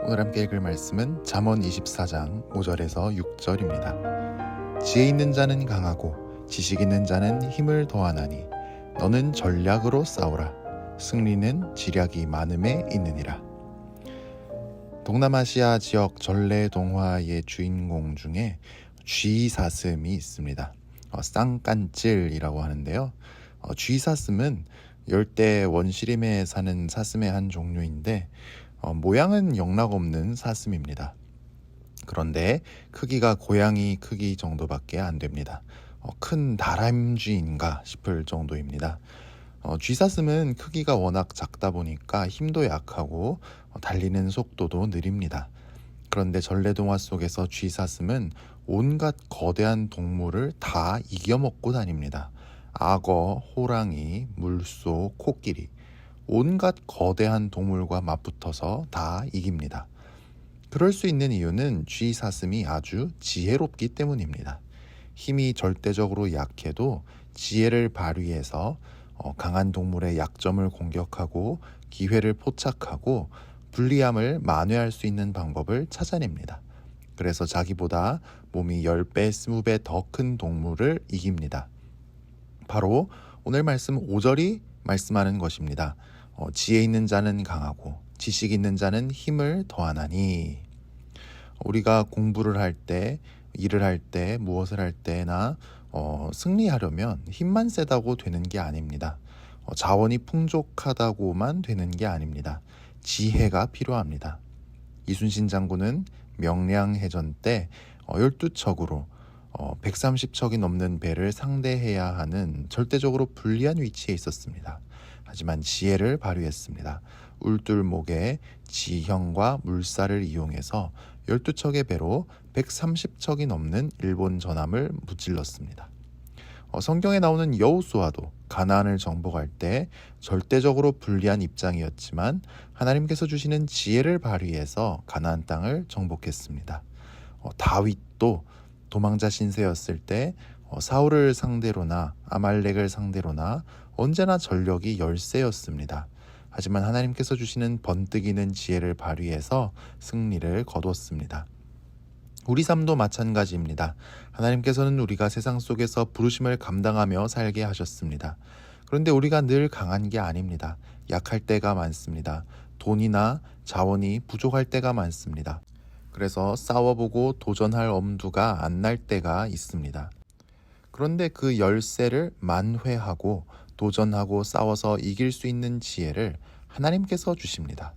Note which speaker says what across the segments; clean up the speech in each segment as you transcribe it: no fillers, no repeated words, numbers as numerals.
Speaker 1: 오늘 함께 읽을 말씀은 잠언 24장 5절에서 6절입니다. 지혜 있는 자는 강하고 지식 있는 자는 힘을 더하나니 너는 전략으로 싸우라. 승리는 지략이 많음에 있느니라. 동남아시아 지역 전래 동화의 주인공 중에 쥐사슴이 있습니다. 쌍깐찔이라고 하는데요. 쥐사슴은 열대 원시림에 사는 사슴의 한 종류인데 모양은 영락없는 사슴입니다. 그런데 크기가 고양이 크기 정도밖에 안 됩니다. 큰 다람쥐인가 싶을 정도입니다. 쥐사슴은 크기가 워낙 작다 보니까 힘도 약하고 달리는 속도도 느립니다. 그런데 전래동화 속에서 쥐사슴은 온갖 거대한 동물을 다 이겨먹고 다닙니다. 악어, 호랑이, 물소, 코끼리, 온갖 거대한 동물과 맞붙어서 다 이깁니다. 그럴 수 있는 이유는 쥐사슴이 아주 지혜롭기 때문입니다. 힘이 절대적으로 약해도 지혜를 발휘해서 강한 동물의 약점을 공격하고 기회를 포착하고 불리함을 만회할 수 있는 방법을 찾아냅니다. 그래서 자기보다 몸이 10배, 20배 더 큰 동물을 이깁니다. 바로 오늘 말씀 5절이 말씀하는 것입니다. 지혜 있는 자는 강하고 지식 있는 자는 힘을 더하나니. 우리가 공부를 할 때, 일을 할 때, 무엇을 할 때나 승리하려면 힘만 세다고 되는 게 아닙니다. 자원이 풍족하다고만 되는 게 아닙니다. 지혜가 필요합니다. 이순신 장군은 명량해전 때 12척으로 130척이 넘는 배를 상대해야 하는 절대적으로 불리한 위치에 있었습니다. 하지만 지혜를 발휘했습니다. 울둘목에 지형과 물살을 이용해서 12척의 배로 130척이 넘는 일본 전함을 무찔렀습니다. 성경에 나오는 여호수아도 가나안을 정복할 때 절대적으로 불리한 입장이었지만 하나님께서 주시는 지혜를 발휘해서 가나안 땅을 정복했습니다. 다윗도 도망자 신세였을 때 사울을 상대로나 아말렉을 상대로나 언제나 전력이 열세였습니다. 하지만 하나님께서 주시는 번뜩이는 지혜를 발휘해서 승리를 거뒀습니다. 우리 삶도 마찬가지입니다. 하나님께서는 우리가 세상 속에서 부르심을 감당하며 살게 하셨습니다. 그런데 우리가 늘 강한 게 아닙니다. 약할 때가 많습니다. 돈이나 자원이 부족할 때가 많습니다. 그래서 싸워보고 도전할 엄두가 안 날 때가 있습니다. 그런데 그 열세를 만회하고 도전하고 싸워서 이길 수 있는 지혜를 하나님께서 주십니다.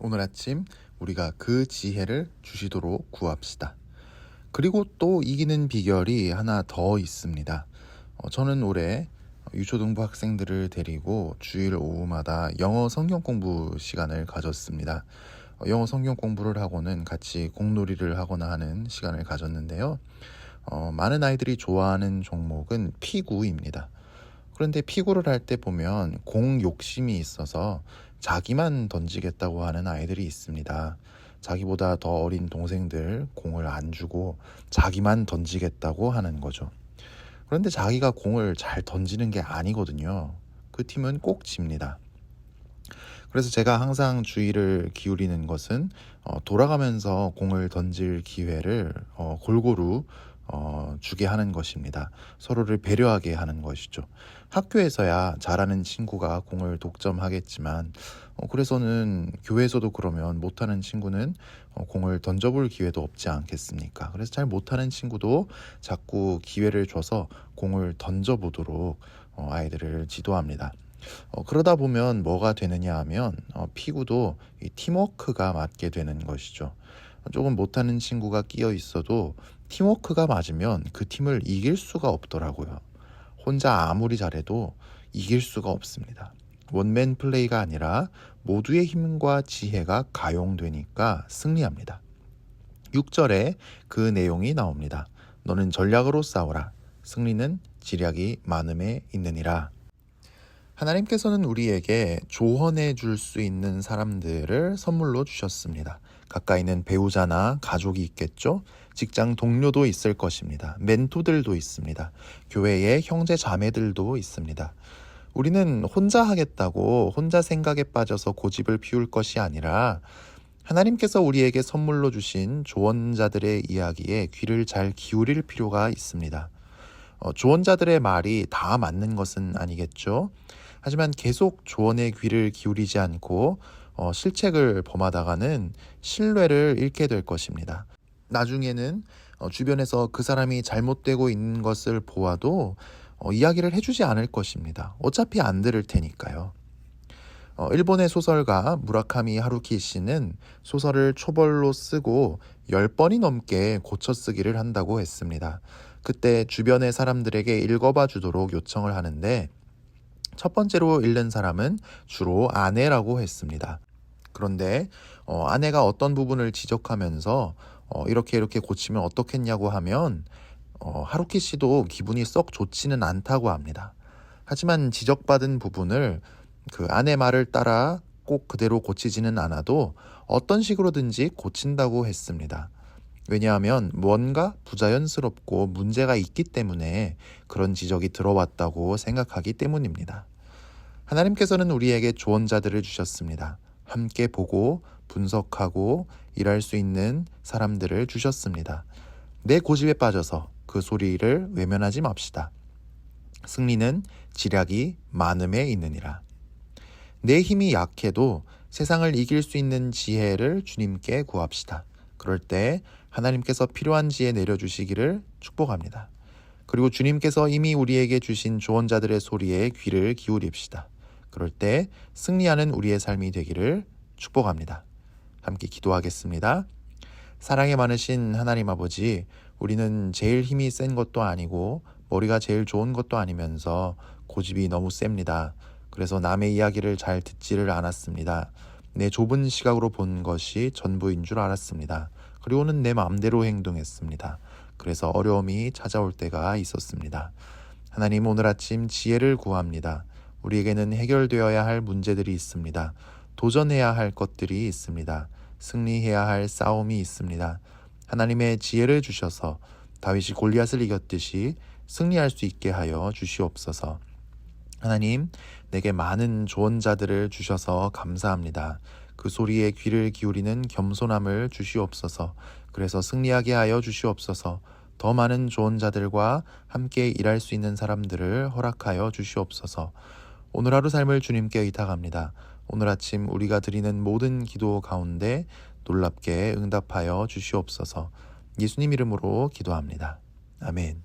Speaker 1: 오늘 아침 우리가 그 지혜를 주시도록 구합시다. 그리고 또 이기는 비결이 하나 더 있습니다. 저는 올해 유초등부 학생들을 데리고 주일 오후마다 영어 성경 공부 시간을 가졌습니다. 영어 성경 공부를 하고는 같이 공놀이를 하거나 하는 시간을 가졌는데요. 많은 아이들이 좋아하는 종목은 피구입니다. 그런데 피구를 할 때 보면 공 욕심이 있어서 자기만 던지겠다고 하는 아이들이 있습니다. 자기보다 더 어린 동생들 공을 안 주고 자기만 던지겠다고 하는 거죠. 그런데 자기가 공을 잘 던지는 게 아니거든요. 그 팀은 꼭 집니다. 그래서 제가 항상 주의를 기울이는 것은 돌아가면서 공을 던질 기회를 골고루 주게 하는 것입니다. 서로를 배려하게 하는 것이죠. 학교에서야 잘하는 친구가 공을 독점하겠지만 그래서는 교회에서도 그러면 못하는 친구는 공을 던져볼 기회도 없지 않겠습니까? 그래서 잘 못하는 친구도 자꾸 기회를 줘서 공을 던져보도록 아이들을 지도합니다. 그러다 보면 뭐가 되느냐 하면 피구도 이 팀워크가 맞게 되는 것이죠. 조금 못하는 친구가 끼어 있어도 팀워크가 맞으면 그 팀을 이길 수가 없더라고요. 혼자 아무리 잘해도 이길 수가 없습니다. 원맨 플레이가 아니라 모두의 힘과 지혜가 가용되니까 승리합니다. 6절에 그 내용이 나옵니다. 너는 전략으로 싸우라. 승리는 지략이 많음에 있느니라. 하나님께서는 우리에게 조언해 줄 수 있는 사람들을 선물로 주셨습니다. 가까이는 배우자나 가족이 있겠죠. 직장 동료도 있을 것입니다. 멘토들도 있습니다. 교회의 형제 자매들도 있습니다. 우리는 혼자 하겠다고 혼자 생각에 빠져서 고집을 피울 것이 아니라 하나님께서 우리에게 선물로 주신 조언자들의 이야기에 귀를 잘 기울일 필요가 있습니다. 조언자들의 말이 다 맞는 것은 아니겠죠. 하지만 계속 조언의 귀를 기울이지 않고 실책을 범하다가는 신뢰를 잃게 될 것입니다. 나중에는 주변에서 그 사람이 잘못되고 있는 것을 보아도 이야기를 해주지 않을 것입니다. 어차피 안 들을 테니까요. 일본의 소설가 무라카미 하루키 씨는 소설을 초벌로 쓰고 10번이 넘게 고쳐 쓰기를 한다고 했습니다. 그때 주변의 사람들에게 읽어봐 주도록 요청을 하는데 첫 번째로 읽는 사람은 주로 아내라고 했습니다. 그런데 아내가 어떤 부분을 지적하면서 이렇게 고치면 어떻겠냐고 하면 하루키 씨도 기분이 썩 좋지는 않다고 합니다. 하지만 지적받은 부분을 그 아내 말을 따라 꼭 그대로 고치지는 않아도 어떤 식으로든지 고친다고 했습니다. 왜냐하면 뭔가 부자연스럽고 문제가 있기 때문에 그런 지적이 들어왔다고 생각하기 때문입니다. 하나님께서는 우리에게 조언자들을 주셨습니다. 함께 보고 분석하고 일할 수 있는 사람들을 주셨습니다. 내 고집에 빠져서 그 소리를 외면하지 맙시다. 승리는 지략이 많음에 있느니라. 내 힘이 약해도 세상을 이길 수 있는 지혜를 주님께 구합시다. 그럴 때 하나님께서 필요한 지혜 내려주시기를 축복합니다. 그리고 주님께서 이미 우리에게 주신 조언자들의 소리에 귀를 기울입시다. 그럴 때 승리하는 우리의 삶이 되기를 축복합니다. 함께 기도하겠습니다. 사랑이 많으신 하나님 아버지, 우리는 제일 힘이 센 것도 아니고 머리가 제일 좋은 것도 아니면서 고집이 너무 셉니다. 그래서 남의 이야기를 잘 듣지를 않았습니다. 내 좁은 시각으로 본 것이 전부인 줄 알았습니다. 그리고는 내 마음대로 행동했습니다. 그래서 어려움이 찾아올 때가 있었습니다. 하나님, 오늘 아침 지혜를 구합니다. 우리에게는 해결되어야 할 문제들이 있습니다. 도전해야 할 것들이 있습니다. 승리해야 할 싸움이 있습니다. 하나님의 지혜를 주셔서 다윗이 골리앗을 이겼듯이 승리할 수 있게 하여 주시옵소서. 하나님, 내게 많은 조언자들을 주셔서 감사합니다. 그 소리에 귀를 기울이는 겸손함을 주시옵소서. 그래서 승리하게 하여 주시옵소서. 더 많은 조언자들과 함께 일할 수 있는 사람들을 허락하여 주시옵소서. 오늘 하루 삶을 주님께 의탁합니다. 오늘 아침 우리가 드리는 모든 기도 가운데 놀랍게 응답하여 주시옵소서. 예수님 이름으로 기도합니다. 아멘.